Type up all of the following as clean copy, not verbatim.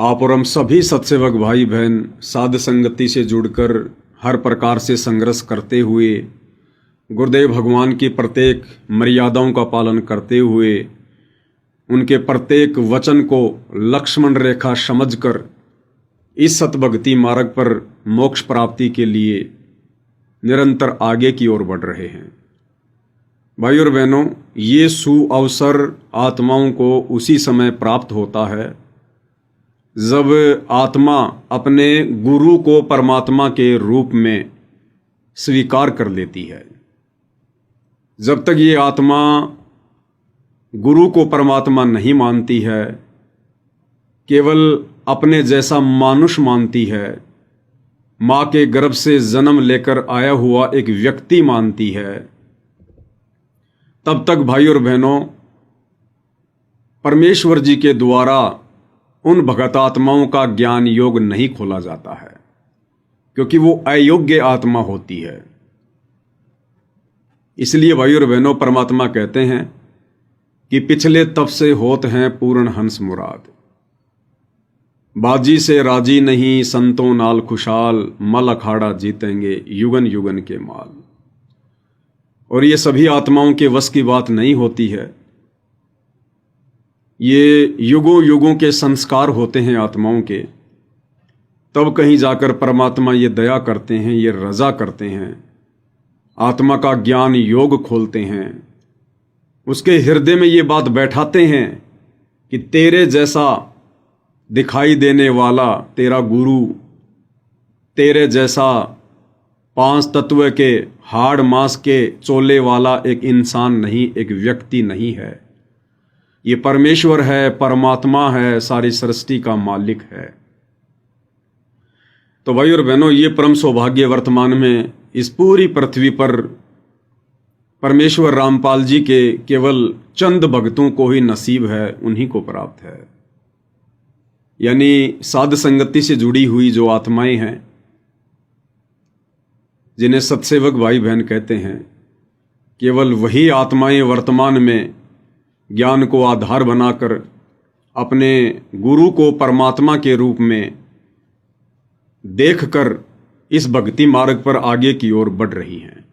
आप और हम सभी सत्सेवक भाई बहन साध संगति से जुड़कर हर प्रकार से संघर्ष करते हुए गुरुदेव भगवान की प्रत्येक मर्यादाओं का पालन करते हुए उनके प्रत्येक वचन को लक्ष्मण रेखा समझकर इस सतभक्ति मार्ग पर मोक्ष प्राप्ति के लिए निरंतर आगे की ओर बढ़ रहे हैं। भाई और बहनों, ये सुअवसर आत्माओं को उसी समय प्राप्त होता है जब आत्मा अपने गुरु को परमात्मा के रूप में स्वीकार कर लेती है। जब तक ये आत्मा गुरु को परमात्मा नहीं मानती है, केवल अपने जैसा मानुष मानती है, माँ के गर्भ से जन्म लेकर आया हुआ एक व्यक्ति मानती है, तब तक भाई और बहनों परमेश्वर जी के द्वारा उन भगत आत्माओं का ज्ञान योग नहीं खोला जाता है, क्योंकि वो अयोग्य आत्मा होती है। इसलिए भाई और बहनों परमात्मा कहते हैं कि पिछले तब से होत हैं पूर्ण हंस मुराद, बाजी से राजी नहीं संतों नाल खुशाल, मल अखाड़ा जीतेंगे युगन युगन के माल। और ये सभी आत्माओं के वश की बात नहीं होती है। ये युगों युगों के संस्कार होते हैं आत्माओं के, तब कहीं जाकर परमात्मा ये दया करते हैं, ये रजा करते हैं, आत्मा का ज्ञान योग खोलते हैं, उसके हृदय में ये बात बैठाते हैं कि तेरे जैसा दिखाई देने वाला तेरा गुरु, तेरे जैसा 5 तत्व के हाड़ मांस के चोले वाला एक इंसान नहीं, एक व्यक्ति नहीं है। ये परमेश्वर है, परमात्मा है, सारी सृष्टि का मालिक है। तो भाई और बहनों, ये परम सौभाग्य वर्तमान में इस पूरी पृथ्वी पर परमेश्वर रामपाल जी के केवल चंद भक्तों को ही नसीब है, उन्हीं को प्राप्त है। यानी साध संगति से जुड़ी हुई जो आत्माएं हैं, जिन्हें सत्सेवक भाई बहन कहते हैं, केवल वही आत्माएं वर्तमान में ज्ञान को आधार बनाकर अपने गुरु को परमात्मा के रूप में देखकर इस भक्ति मार्ग पर आगे की ओर बढ़ रही हैं।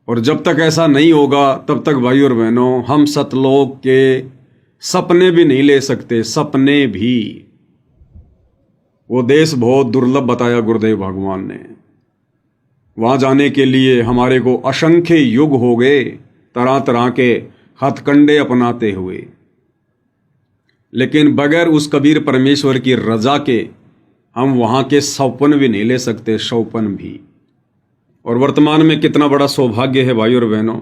और जब तक ऐसा नहीं होगा तब तक भाई और बहनों हम सतलोक के सपने भी नहीं ले सकते। सपने भी, वो देश बहुत दुर्लभ बताया गुरुदेव भगवान ने। वहां जाने के लिए हमारे को असंख्य युग हो गए, तरह तरह के हथकंडे अपनाते हुए, लेकिन बगैर उस कबीर परमेश्वर की रजा के हम वहां के सौपन भी नहीं ले सकते, सौपन भी। और वर्तमान में कितना बड़ा सौभाग्य है भाई और बहनों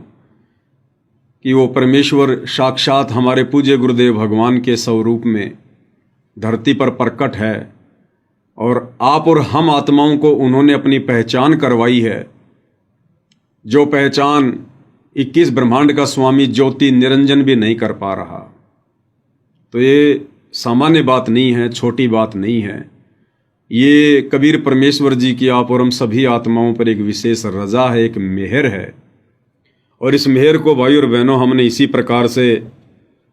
कि वो परमेश्वर साक्षात हमारे पूज्य गुरुदेव भगवान के स्वरूप में धरती पर प्रकट है, और आप और हम आत्माओं को उन्होंने अपनी पहचान करवाई है, जो पहचान 21 ब्रह्मांड का स्वामी ज्योति निरंजन भी नहीं कर पा रहा। तो ये सामान्य बात नहीं है, छोटी बात नहीं है। ये कबीर परमेश्वर जी की आप और हम सभी आत्माओं पर एक विशेष रजा है, एक मेहर है। और इस मेहर को भाई और बहनों हमने इसी प्रकार से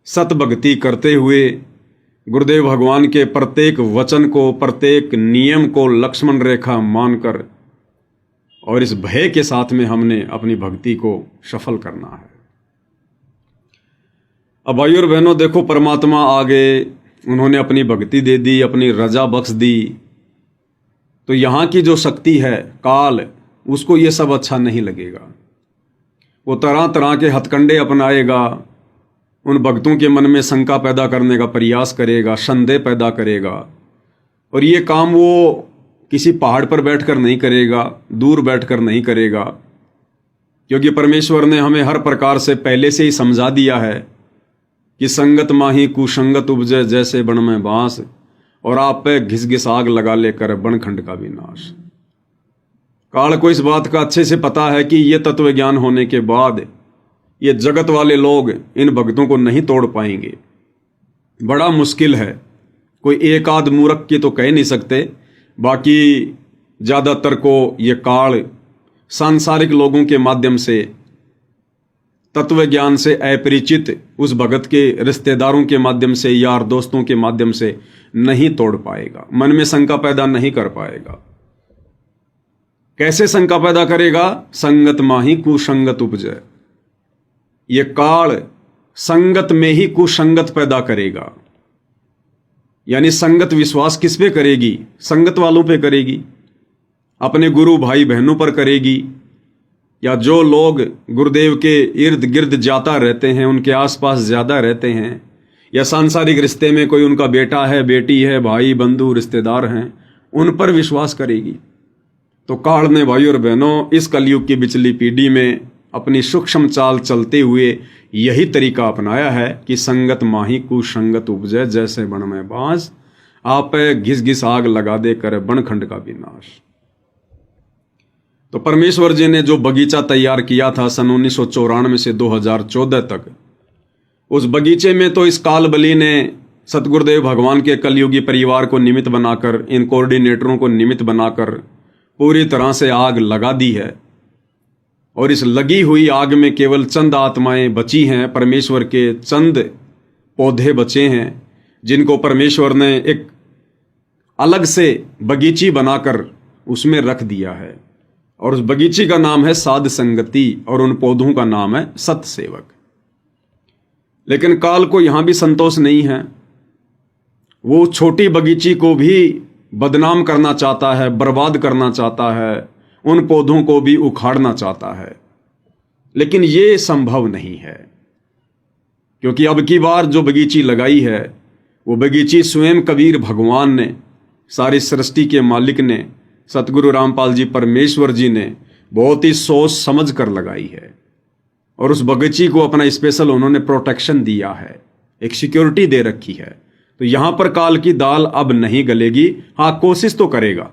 सतभक्ति करते हुए गुरुदेव भगवान के प्रत्येक वचन को, प्रत्येक नियम को लक्ष्मण रेखा मानकर और इस भय के साथ में हमने अपनी भक्ति को सफल करना है। अब भाई और बहनों देखो, परमात्मा आ गए, उन्होंने अपनी भक्ति दे दी, अपनी रजा बख्श दी। तो यहाँ की जो शक्ति है काल, उसको ये सब अच्छा नहीं लगेगा। वो तरह तरह के हथकंडे अपनाएगा, उन भक्तों के मन में शंका पैदा करने का प्रयास करेगा, संदेह पैदा करेगा। और ये काम वो किसी पहाड़ पर बैठकर नहीं करेगा, दूर बैठकर नहीं करेगा, क्योंकि परमेश्वर ने हमें हर प्रकार से पहले से ही समझा दिया है कि संगत माही कुसंगत उपजे जैसे बन में बांस, और आप पे घिस घिस आग लगा लेकर बनखंड का विनाश। काल को इस बात का अच्छे से पता है कि ये तत्व ज्ञान होने के बाद ये जगत वाले लोग इन भक्तों को नहीं तोड़ पाएंगे। बड़ा मुश्किल है, कोई एक आध मूर्ख की तो कह नहीं सकते, बाकी ज़्यादातर को ये काल सांसारिक लोगों के माध्यम से तत्व ज्ञान से अपरिचित उस भगत के रिश्तेदारों के माध्यम से, यार दोस्तों के माध्यम से नहीं तोड़ पाएगा, मन में शंका पैदा नहीं कर पाएगा। कैसे शंका पैदा करेगा? संगत माही कुसंगत उपजय। ये काल संगत में ही कुसंगत पैदा करेगा। यानी संगत विश्वास किस पे करेगी? संगत वालों पे करेगी, अपने गुरु भाई बहनों पर करेगी, या जो लोग गुरुदेव के इर्द गिर्द जाता रहते हैं, उनके आसपास ज्यादा रहते हैं, या सांसारिक रिश्ते में कोई उनका बेटा है, बेटी है, भाई बंधु रिश्तेदार हैं, उन पर विश्वास करेगी। तो काल ने भाई और बहनों इस कलयुग की बिचली पीढ़ी में अपनी सूक्ष्म चाल चलते हुए यही तरीका अपनाया है कि संगत माही कुसंगत उपजय, जैसे बन में बांस आप घिस घिस आग लगा दे कर बनखंड का विनाश। तो परमेश्वर जी ने जो बगीचा तैयार किया था सन 1994 से 2014 तक, उस बगीचे में तो इस काल बली ने सतगुरुदेव भगवान के कलयुगी परिवार को निमित्त बनाकर, इन कोऑर्डिनेटरों को निमित्त बनाकर पूरी तरह से आग लगा दी है। और इस लगी हुई आग में केवल चंद आत्माएं बची हैं, परमेश्वर के चंद पौधे बचे हैं, जिनको परमेश्वर ने एक अलग से बगीची बनाकर उसमें रख दिया है। और उस बगीची का नाम है साध संगति और उन पौधों का नाम है सतसेवक। लेकिन काल को यहां भी संतोष नहीं है, वो छोटी बगीची को भी बदनाम करना चाहता है, बर्बाद करना चाहता है, उन पौधों को भी उखाड़ना चाहता है। लेकिन ये संभव नहीं है, क्योंकि अब की बार जो बगीची लगाई है वो बगीची स्वयं कबीर भगवान ने, सारी सृष्टि के मालिक ने, सतगुरु रामपाल जी परमेश्वर जी ने बहुत ही सोच समझ कर लगाई है। और उस बगीची को अपना स्पेशल उन्होंने प्रोटेक्शन दिया है, एक सिक्योरिटी दे रखी है। तो यहां पर काल की दाल अब नहीं गलेगी। हां, कोशिश तो करेगा,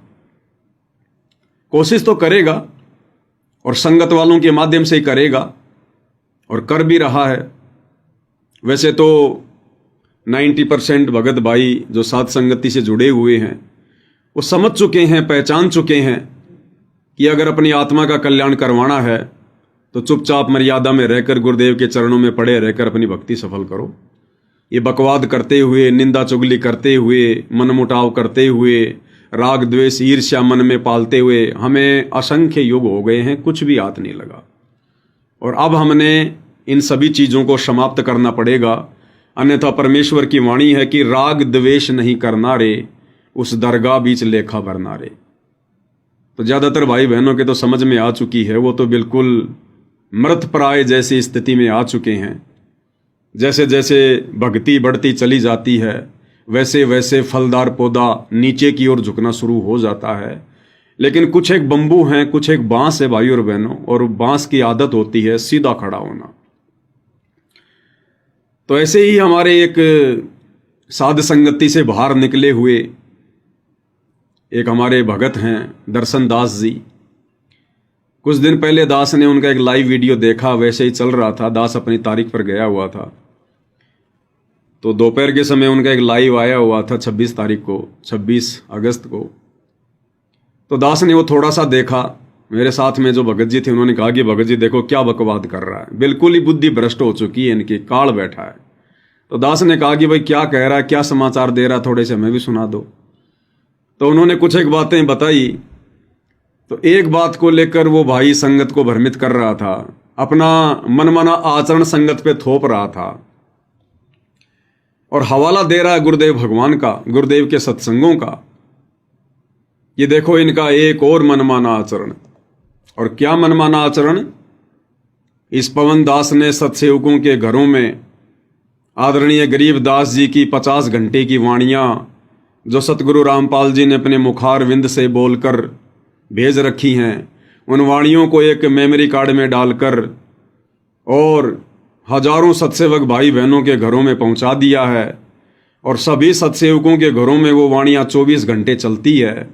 कोशिश तो करेगा, और संगत वालों के माध्यम से ही करेगा, और कर भी रहा है। वैसे तो 90% भगत भाई जो साध संगति से जुड़े हुए हैं वो समझ चुके हैं, पहचान चुके हैं कि अगर अपनी आत्मा का कल्याण करवाना है तो चुपचाप मर्यादा में रहकर गुरुदेव के चरणों में पड़े रहकर अपनी भक्ति सफल करो। ये बकवाद करते हुए, निंदा चुगली करते हुए, मनमुटाव करते हुए, राग द्वेष ईर्ष्या मन में पालते हुए हमें असंख्य युग हो गए हैं, कुछ भी हाथ नहीं लगा। और अब हमने इन सभी चीज़ों को समाप्त करना पड़ेगा, अन्यथा परमेश्वर की वाणी है कि राग द्वेष नहीं करना रे, उस दरगाह बीच लेखा भरना रे। तो ज़्यादातर भाई बहनों के तो समझ में आ चुकी है, वो तो बिल्कुल मृत प्राय जैसी स्थिति में आ चुके हैं। जैसे जैसे भक्ति बढ़ती चली जाती है वैसे वैसे फलदार पौधा नीचे की ओर झुकना शुरू हो जाता है। लेकिन कुछ एक बंबू हैं, कुछ एक बांस है भाई और बहनों, और बांस की आदत होती है सीधा खड़ा होना। तो ऐसे ही हमारे एक साध संगति से बाहर निकले हुए एक हमारे भगत हैं दर्शन दास जी। कुछ दिन पहले दास ने उनका एक लाइव वीडियो देखा, वैसे ही चल रहा था, दास अपनी तारीख पर गया हुआ था। तो दोपहर के समय उनका एक लाइव आया हुआ था 26 तारीख को, 26 अगस्त को। तो दास ने वो थोड़ा सा देखा। मेरे साथ में जो भगत जी थे उन्होंने कहा कि भगत जी देखो क्या बकवाद कर रहा है, बिल्कुल ही बुद्धि भ्रष्ट हो चुकी है, इनकी काल बैठा है। तो दास ने कहा कि भाई क्या कह रहा है, क्या समाचार दे रहा है, थोड़े से हमें भी सुना दो। तो उन्होंने कुछ एक बातें बताई। तो एक बात को लेकर वो भाई संगत को भ्रमित कर रहा था, अपना मनमाना आचरण संगत पे थोप रहा था और हवाला दे रहा है गुरुदेव भगवान का, गुरुदेव के सत्संगों का। ये देखो इनका एक और मनमाना आचरण। और क्या मनमाना आचरण? इस पवन दास ने सत्सेवकों के घरों में आदरणीय गरीब दास जी की 50 घंटे की वाणियां जो सतगुरु रामपाल जी ने अपने मुखार विंद से बोलकर भेज रखी हैं, उन वाणियों को एक मेमोरी कार्ड में डालकर और हजारों सत्सेवक भाई बहनों के घरों में पहुंचा दिया है। और सभी सत्सेवकों के घरों में वो वाणियां 24 घंटे चलती है।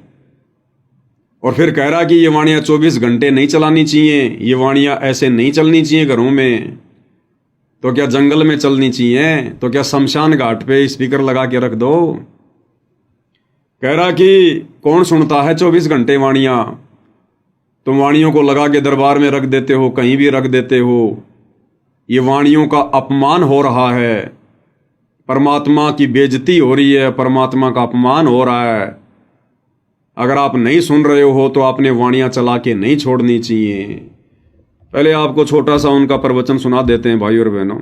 और फिर कह रहा कि ये वाणियां 24 घंटे नहीं चलानी चाहिए, ये वाणियां ऐसे नहीं चलनी चाहिए घरों में। तो क्या जंगल में चलनी चाहिए? तो क्या शमशान घाट पे स्पीकर लगा के रख दो? कह रहा कि कौन सुनता है 24 घंटे वाणियां? तुम वाणियों को लगा के दरबार में रख देते हो, कहीं भी रख देते हो। ये वाणियों का अपमान हो रहा है, परमात्मा की बेइज्जती हो रही है, परमात्मा का अपमान हो रहा है। अगर आप नहीं सुन रहे हो तो आपने वाणियां चला के नहीं छोड़नी चाहिए। पहले आपको छोटा सा उनका प्रवचन सुना देते हैं भाई और बहनों,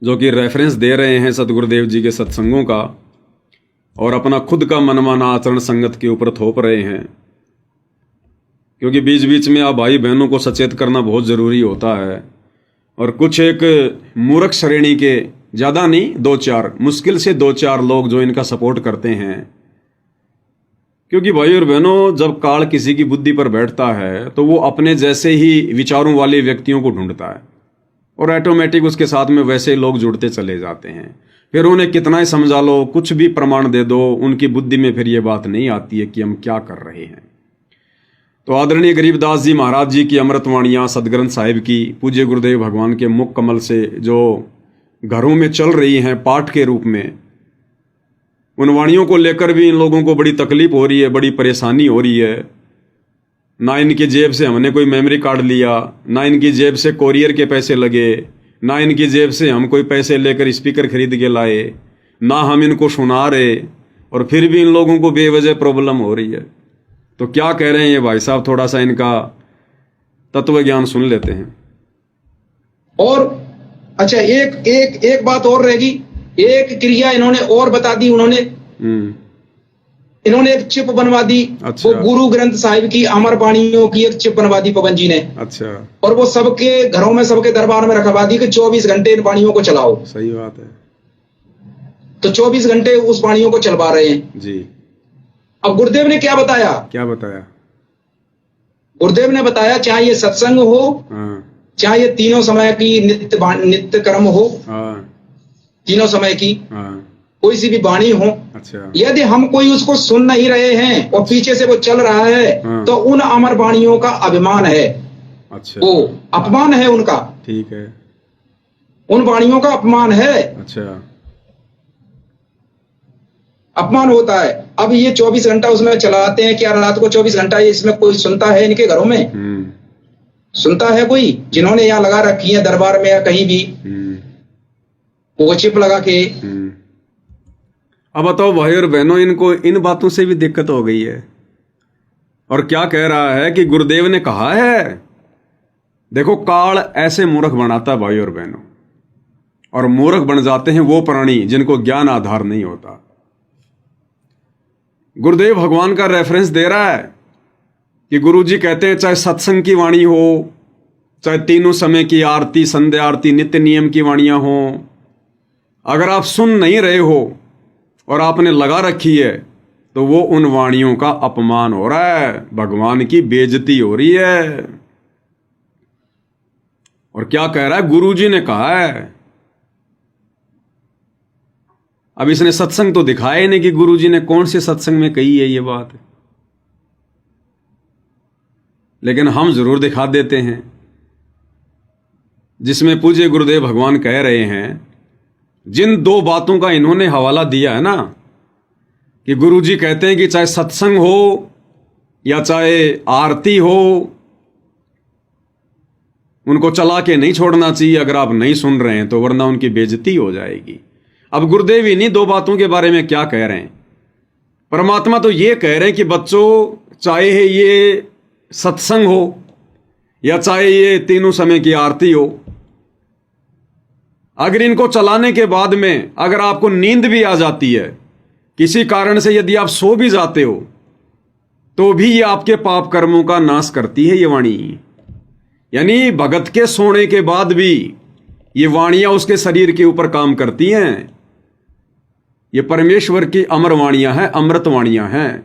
जो कि रेफरेंस दे रहे हैं सतगुरुदेव जी के सत्संगों का और अपना खुद का मनमाना आचरण संगत के ऊपर थोप रहे हैं। क्योंकि बीच बीच में आप भाई बहनों को सचेत करना बहुत ज़रूरी होता है। और कुछ एक मूर्ख श्रेणी के, ज़्यादा नहीं, 2-4, मुश्किल से 2-4 लोग जो इनका सपोर्ट करते हैं। क्योंकि भाई और बहनों, जब काल किसी की बुद्धि पर बैठता है तो वो अपने जैसे ही विचारों वाले व्यक्तियों को ढूंढता है और ऑटोमेटिक उसके साथ में वैसे लोग जुड़ते चले जाते हैं। फिर उन्हें कितना ही समझा लो, कुछ भी प्रमाण दे दो, उनकी बुद्धि में फिर ये बात नहीं आती है कि हम क्या कर रहे हैं। तो आदरणीय गरीबदास जी महाराज जी की अमृतवाणियाँ सदग्रंथ साहिब की पूज्य गुरुदेव भगवान के मुख कमल से जो घरों में चल रही हैं पाठ के रूप में, उन वाणियों को लेकर भी इन लोगों को बड़ी तकलीफ हो रही है, बड़ी परेशानी हो रही है। ना इनकी जेब से हमने कोई मेमोरी कार्ड लिया, ना इनकी जेब से कोरियर के पैसे लगे, ना इनकी जेब से हम कोई पैसे लेकर स्पीकर खरीद के लाए, ना हम इनको सुना रहे, और फिर भी इन लोगों को बेवजह प्रॉब्लम हो रही है। तो क्या कह रहे हैं ये भाई साहब, थोड़ा सा इनका तत्व ज्ञान सुन लेते हैं। और अच्छा, एक बात और रहेगी, एक क्रिया इन्होंने और बता दी। इन्होंने एक चिप बनवा दी। अच्छा। वो गुरु ग्रंथ साहिब की अमर वाणियों की एक चिप बनवा दी पवन जी ने। अच्छा। और वो सबके घरों में, सबके दरबार में रखवा दी कि 24 घंटे इन वाणियों को चलाओ। सही बात है। तो 24 घंटे उस वाणियों को चलवा रहे हैं जी। अब गुरुदेव ने क्या बताया? गुरुदेव ने बताया, चाहे ये सत्संग हो, चाहे ये तीनों समय की नित्य कर्म हो, तीनों समय की कोई सी भी वाणी हो, अच्छा, यदि हम कोई उसको सुन नहीं रहे हैं और पीछे से वो चल रहा है, तो उन अमर वाणियों का अभिमान है। अच्छा। वो अपमान है उनका। ठीक है। उन वाणियों का अपमान है। अच्छा। अपमान होता है। अब ये 24 घंटा उसमें चलाते हैं, क्या रात को 24 घंटा इसमें कोई सुनता है? इनके घरों में सुनता है कोई? जिन्होंने यहाँ लगा रखी है दरबार में या कहीं भी, वो चिप लगा के। अब बताओ भाई और बहनों, इनको इन बातों से भी दिक्कत हो गई है। और क्या कह रहा है कि गुरुदेव ने कहा है। देखो, काल ऐसे मूर्ख बनाता है भाई और बहनों, और मूर्ख बन जाते हैं वो प्राणी जिनको ज्ञान आधार नहीं होता। गुरुदेव भगवान का रेफरेंस दे रहा है कि गुरुजी कहते हैं, चाहे सत्संग की वाणी हो, चाहे तीनों समय की आरती, संध्या आरती, नित्य नियम की वाणियां हो, अगर आप सुन नहीं रहे हो और आपने लगा रखी है, तो वो उन वाणियों का अपमान हो रहा है, भगवान की बेइज्जती हो रही है। और क्या कह रहा है? गुरुजी ने कहा है। अब इसने सत्संग तो दिखाया ही नहीं कि गुरुजी ने कौन से सत्संग में कही है ये बात, लेकिन हम जरूर दिखा देते हैं, जिसमें पूज्य गुरुदेव भगवान कह रहे हैं, जिन 2 बातों का इन्होंने हवाला दिया है ना, कि गुरुजी कहते हैं कि चाहे सत्संग हो या चाहे आरती हो, उनको चला के नहीं छोड़ना चाहिए अगर आप नहीं सुन रहे हैं तो, वरना उनकी बेइज्जती हो जाएगी। अब गुरुदेव इन्हीं 2 बातों के बारे में क्या कह रहे हैं? परमात्मा तो ये कह रहे हैं कि बच्चों, चाहे ये सत्संग हो या चाहे ये तीनों समय की आरती हो, अगर इनको चलाने के बाद में अगर आपको नींद भी आ जाती है, किसी कारण से यदि आप सो भी जाते हो, तो भी ये आपके पाप कर्मों का नाश करती है ये वाणी। यानी भगत के सोने के बाद भी ये वाणियां उसके शरीर के ऊपर काम करती हैं। ये परमेश्वर की अमर वाणियां हैं, अमृत वाणियां हैं।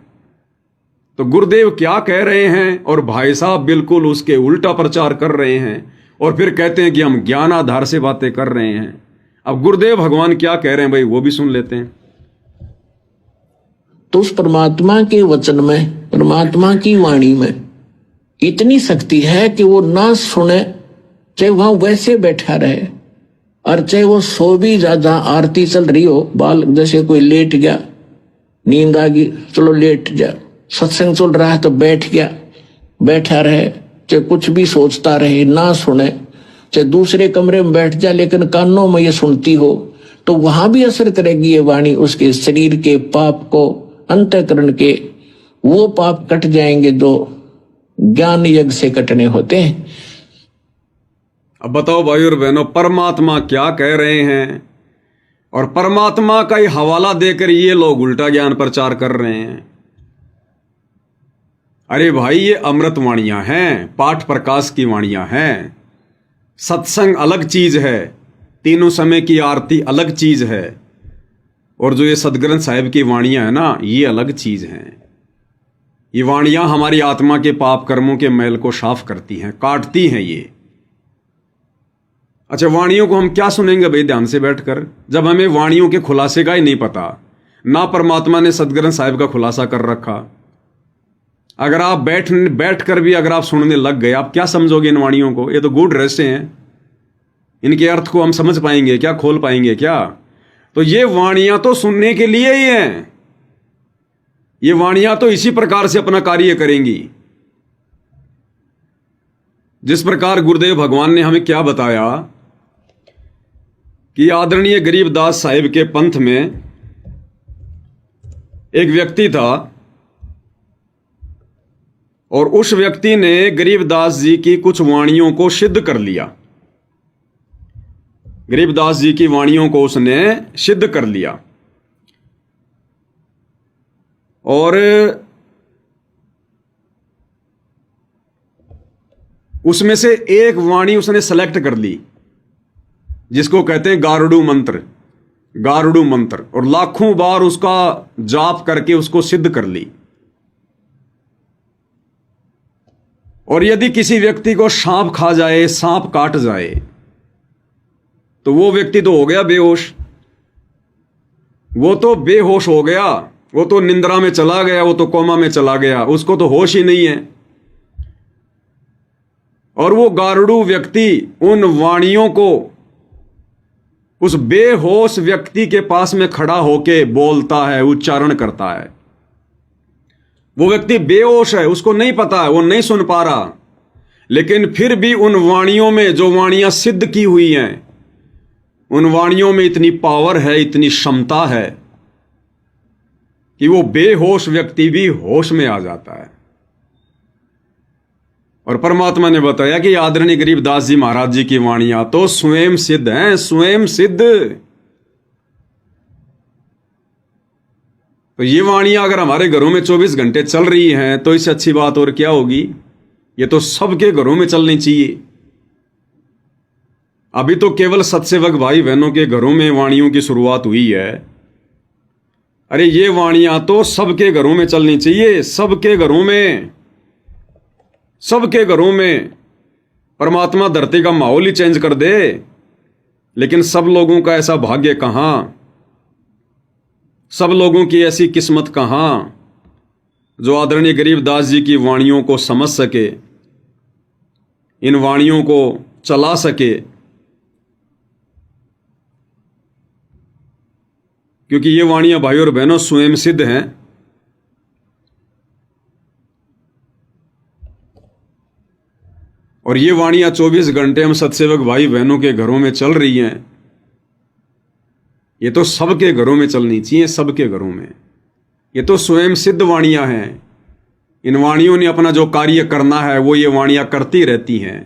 तो गुरुदेव क्या कह रहे हैं, और भाई साहब बिल्कुल उसके उल्टा प्रचार कर रहे हैं, और फिर कहते हैं कि हम ज्ञान आधार से बातें कर रहे हैं। अब गुरुदेव भगवान क्या कह रहे हैं भाई, वो भी सुन लेते हैं। तो उस परमात्मा के वचन में, परमात्मा की वाणी में इतनी शक्ति है कि वो ना सुने, चाहे वहां वैसे बैठा रहे, और चाहे वो सो भी ज्यादा, आरती चल रही हो, बाल जैसे कोई लेट गया, नींद आ गई, चलो लेट जा, सत्संग चल रहा है तो बैठ गया, बैठा रहे, चाहे कुछ भी सोचता रहे, ना सुने, चाहे दूसरे कमरे में बैठ जा, लेकिन कानों में ये सुनती हो तो वहां भी असर करेगी ये वाणी। उसके शरीर के पाप को, अंतःकरण के वो पाप कट जाएंगे जो ज्ञान यज्ञ से कटने होते हैं। अब बताओ भाई और बहनों, परमात्मा क्या कह रहे हैं और परमात्मा का ही हवाला देकर ये लोग उल्टा ज्ञान प्रचार कर रहे हैं। अरे भाई, ये अमृत वाणियां हैं, पाठ प्रकाश की वाणियां हैं। सत्संग अलग चीज है, तीनों समय की आरती अलग चीज है, और जो ये सदग्रंथ साहिब की वाणियां है ना, ये अलग चीज हैं। ये वाणियां हमारी आत्मा के पाप कर्मों के मैल को साफ करती हैं, काटती हैं ये। अच्छा, वाणियों को हम क्या सुनेंगे भाई ध्यान से बैठकर, जब हमें वाणियों के खुलासे का ही नहीं पता। ना परमात्मा ने सदग्रंथ साहिब का खुलासा कर रखा। अगर आप बैठ कर भी अगर आप सुनने लग गए, आप क्या समझोगे इन वाणियों को? ये तो गूढ़ रहस्य हैं, इनके अर्थ को हम समझ पाएंगे क्या, खोल पाएंगे क्या? तो ये वाणियां तो सुनने के लिए ही हैं। ये वाणियां तो इसी प्रकार से अपना कार्य करेंगी। जिस प्रकार गुरुदेव भगवान ने हमें क्या बताया कि आदरणीय गरीबदास साहिब के पंथ में एक व्यक्ति था, और उस व्यक्ति ने गरीबदास जी की कुछ वाणियों को सिद्ध कर लिया। गरीबदास जी की वाणियों को उसने सिद्ध कर लिया, और उसमें से एक वाणी उसने सेलेक्ट कर ली, जिसको कहते हैं गारुड़ू मंत्र। गारुड़ू मंत्र, और लाखों बार उसका जाप करके उसको सिद्ध कर ली। और यदि किसी व्यक्ति को सांप खा जाए, सांप काट जाए, तो वो व्यक्ति तो हो गया बेहोश। वो तो बेहोश हो गया, वो तो निंद्रा में चला गया, वो तो कोमा में चला गया, उसको तो होश ही नहीं है। और वो गारुड़ू व्यक्ति उन वाणियों को उस बेहोश व्यक्ति के पास में खड़ा होके बोलता है, उच्चारण करता है। वो व्यक्ति बेहोश है, उसको नहीं पता है, वो नहीं सुन पा रहा, लेकिन फिर भी उन वाणियों में, जो वाणियां सिद्ध की हुई हैं, उन वाणियों में इतनी पावर है, इतनी क्षमता है कि वो बेहोश व्यक्ति भी होश में आ जाता है। और परमात्मा ने बताया कि आदरणीय गरीबदास जी महाराज जी की वाणियां तो स्वयं सिद्ध हैं, स्वयं सिद्ध। तो ये वाणियां अगर हमारे घरों में 24 घंटे चल रही हैं, तो इससे अच्छी बात और क्या होगी? ये तो सबके घरों में चलनी चाहिए। अभी तो केवल सत्सेवक भाई बहनों के घरों में वाणियों की शुरुआत हुई है। अरे ये वाणियां तो सबके घरों में चलनी चाहिए, सबके घरों में, सबके घरों में। परमात्मा धरती का माहौल ही चेंज कर दे, लेकिन सब लोगों का ऐसा भाग्य कहां, सब लोगों की ऐसी किस्मत कहां जो आदरणीय गरीबदास जी की वाणियों को समझ सके, इन वाणियों को चला सके। क्योंकि ये वाणियां भाई और बहनों स्वयं सिद्ध हैं। और ये वाणियां 24 घंटे हम सत्सेवक भाई बहनों के घरों में चल रही हैं। ये तो सबके घरों में चलनी चाहिए, सबके घरों में। ये तो स्वयं सिद्ध वाणियां हैं। इन वाणियों ने अपना जो कार्य करना है वो ये वाणियां करती रहती हैं।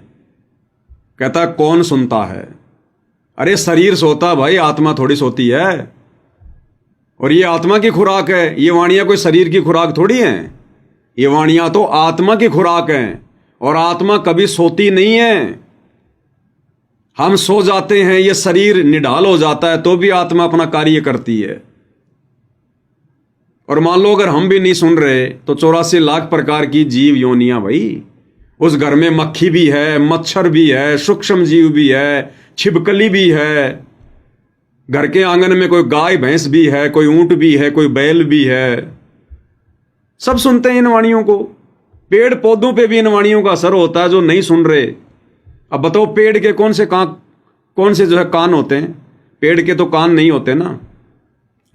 कहता कौन सुनता है? अरे शरीर सोता भाई, आत्मा थोड़ी सोती है। और ये आत्मा की खुराक है, ये वाणियां कोई शरीर की खुराक थोड़ी हैं। ये वाणियां तो आत्मा की खुराक हैं, और आत्मा कभी सोती नहीं है। हम सो जाते हैं, ये शरीर निढाल हो जाता है, तो भी आत्मा अपना कार्य करती है। और मान लो अगर हम भी नहीं सुन रहे, तो 84 लाख प्रकार की जीव योनियां भाई, उस घर में मक्खी भी है, मच्छर भी है, सूक्ष्म जीव भी है, छिपकली भी है, घर के आंगन में कोई गाय भैंस भी है, कोई ऊंट भी है, कोई बैल भी है। सब सुनते हैं इन वाणियों को। पेड़ पौधों पे भी इन वाणियों का असर होता है, जो नहीं सुन रहे। अब बताओ, पेड़ के कौन से जो है कान होते हैं? पेड़ के तो कान नहीं होते ना।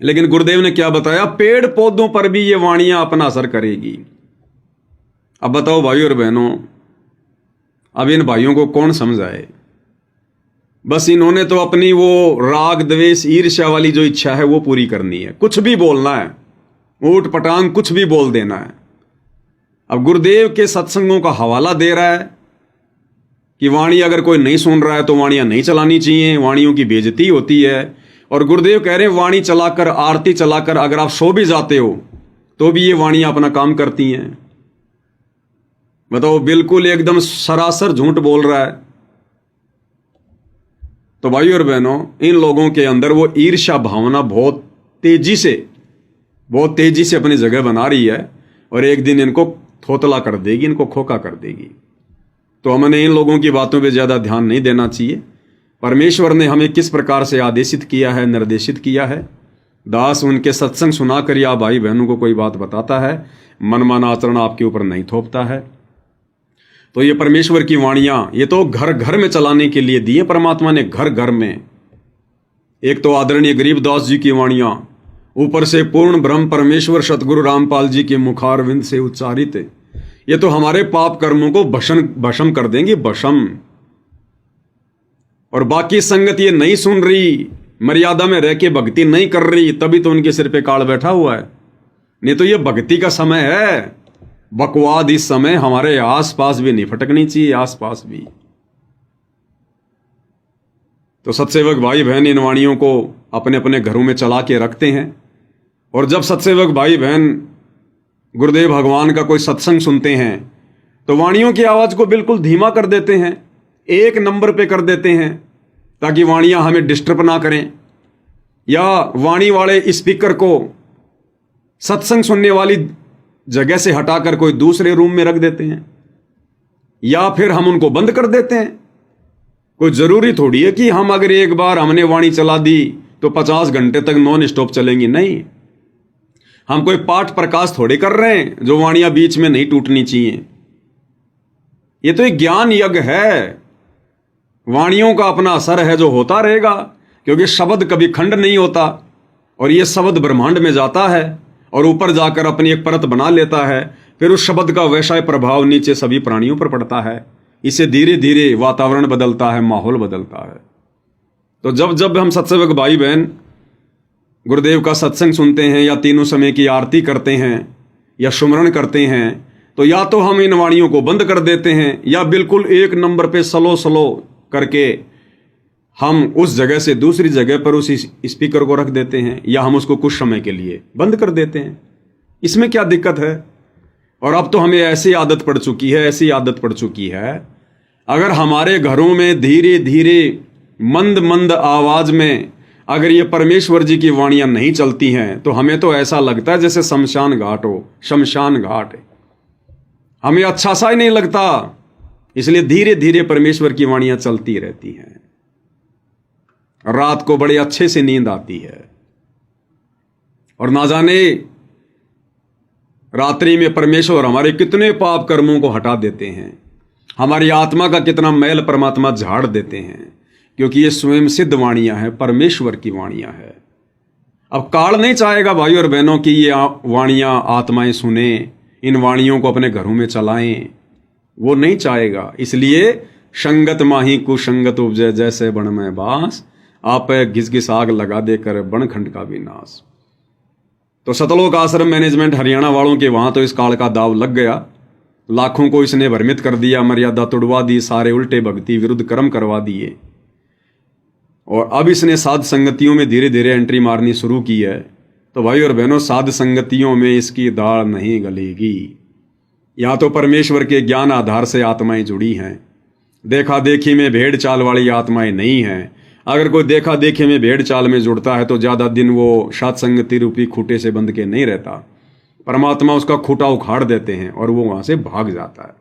लेकिन गुरुदेव ने क्या बताया? पेड़ पौधों पर भी ये वाणियां अपना असर करेगी। अब बताओ भाइयों और बहनों, अब इन भाइयों को कौन समझाए? बस इन्होंने तो अपनी वो राग द्वेष ईर्ष्या वाली जो इच्छा है वो पूरी करनी है, कुछ भी बोलना है, ऊट पटांग कुछ भी बोल देना है। अब गुरुदेव के सत्संगों का हवाला दे रहा है कि वाणी अगर कोई नहीं सुन रहा है तो वाणियां नहीं चलानी चाहिए, वाणियों की बेइज्जती होती है। और गुरुदेव कह रहे हैं वाणी चलाकर, आरती चलाकर अगर आप सो भी जाते हो तो भी ये वाणियां अपना काम करती हैं। बताओ, बिल्कुल एकदम सरासर झूठ बोल रहा है। तो भाइयों और बहनों, इन लोगों के अंदर वो ईर्ष्या भावना बहुत तेजी से अपनी जगह बना रही है और एक दिन इनको थोतला कर देगी, इनको खोखा कर देगी। तो हमें इन लोगों की बातों पे ज्यादा ध्यान नहीं देना चाहिए। परमेश्वर ने हमें किस प्रकार से आदेशित किया है, निर्देशित किया है। दास उनके सत्संग सुनाकर या भाई बहनों को कोई बात बताता है, मनमाना आचरण आपके ऊपर नहीं थोपता है। तो ये परमेश्वर की वाणियां, ये तो घर घर में चलाने के लिए दी है परमात्मा ने, घर घर में। एक तो आदरणीय गरीबदास जी की वाणियां, ऊपर से पूर्ण ब्रह्म परमेश्वर सतगुरु रामपाल जी के मुखारविंद से उच्चारित है। ये तो हमारे पाप कर्मों को भस्म कर देंगे, भस्म। और बाकी संगत ये नहीं सुन रही, मर्यादा में रह के भक्ति नहीं कर रही, तभी तो उनके सिर पे काल बैठा हुआ है। नहीं तो ये भक्ति का समय है। बकवाद इस समय हमारे आसपास भी नहीं फटकनी चाहिए, आसपास भी। तो सत्सेवक भाई बहन इन वाणियों को अपने अपने घरों में चला के रखते हैं। और जब सत्सेवक भाई बहन गुरुदेव भगवान का कोई सत्संग सुनते हैं तो वाणियों की आवाज को बिल्कुल धीमा कर देते हैं, 1 नंबर पे कर देते हैं, ताकि वाणियां हमें डिस्टर्ब ना करें। या वाणी वाले स्पीकर को सत्संग सुनने वाली जगह से हटाकर कोई दूसरे रूम में रख देते हैं, या फिर हम उनको बंद कर देते हैं। कोई जरूरी थोड़ी है कि हम अगर एक बार हमने वाणी चला दी तो 50 घंटे तक नॉन स्टॉप चलेंगी। नहीं, हम कोई पाठ प्रकाश थोड़े कर रहे हैं जो वाणियां बीच में नहीं टूटनी चाहिए। ये तो एक ज्ञान यज्ञ है। वाणियों का अपना असर है जो होता रहेगा, क्योंकि शब्द कभी खंड नहीं होता। और ये शब्द ब्रह्मांड में जाता है और ऊपर जाकर अपनी एक परत बना लेता है, फिर उस शब्द का वैसा प्रभाव नीचे सभी प्राणियों पर पड़ता है। इससे धीरे धीरे वातावरण बदलता है, माहौल बदलता है। तो जब जब हम सत्सेवक भाई बहन गुरुदेव का सत्संग सुनते हैं या तीनों समय की आरती करते हैं या सुमरण करते हैं, तो या तो हम इन वाणियों को बंद कर देते हैं या बिल्कुल 1 नंबर पे स्लो करके हम उस जगह से दूसरी जगह पर उस स्पीकर को रख देते हैं, या हम उसको कुछ समय के लिए बंद कर देते हैं। इसमें क्या दिक्कत है? और अब तो हमें ऐसी आदत पड़ चुकी है, अगर हमारे घरों में धीरे धीरे मंद मंद आवाज में अगर ये परमेश्वर जी की वाणियां नहीं चलती हैं तो हमें तो ऐसा लगता है जैसे शमशान घाट हो, शमशान घाट। हमें अच्छा सा ही नहीं लगता। इसलिए धीरे धीरे परमेश्वर की वाणियां चलती रहती हैं। रात को बड़े अच्छे से नींद आती है, और ना जाने रात्रि में परमेश्वर हमारे कितने पाप कर्मों को हटा देते हैं, हमारी आत्मा का कितना मैल परमात्मा झाड़ देते हैं, क्योंकि ये स्वयं सिद्ध वाणियां हैं, परमेश्वर की वाणियां हैं। अब काल नहीं चाहेगा भाई और बहनों की ये वाणियां आत्माएं सुने, इन वाणियों को अपने घरों में चलाएं, वो नहीं चाहेगा। इसलिए संगत माही कुसंगत उपजे, जैसे बन में बांस, आप घिस घिस आग लगा देकर बनखंड का विनाश। तो सतलोक आश्रम मैनेजमेंट हरियाणा वालों के वहां तो इस काल का दाव लग गया। लाखों को इसने भ्रमित कर दिया, मर्यादा तोड़वा दी, सारे उल्टे भक्ति विरुद्ध कर्म करवा दिए। और अब इसने साध संगतियों में धीरे धीरे एंट्री मारनी शुरू की है। तो भाई और बहनों, साध संगतियों में इसकी दाल नहीं गलेगी। या तो परमेश्वर के ज्ञान आधार से आत्माएं जुड़ी हैं, देखा देखी में भेड़ चाल वाली आत्माएं नहीं हैं। अगर कोई देखा देखी में भेड़ चाल में जुड़ता है तो ज्यादा दिन वो साध संगति रूपी खूटे से बंध के नहीं रहता। परमात्मा उसका खूटा उखाड़ देते हैं और वो वहां से भाग जाता है।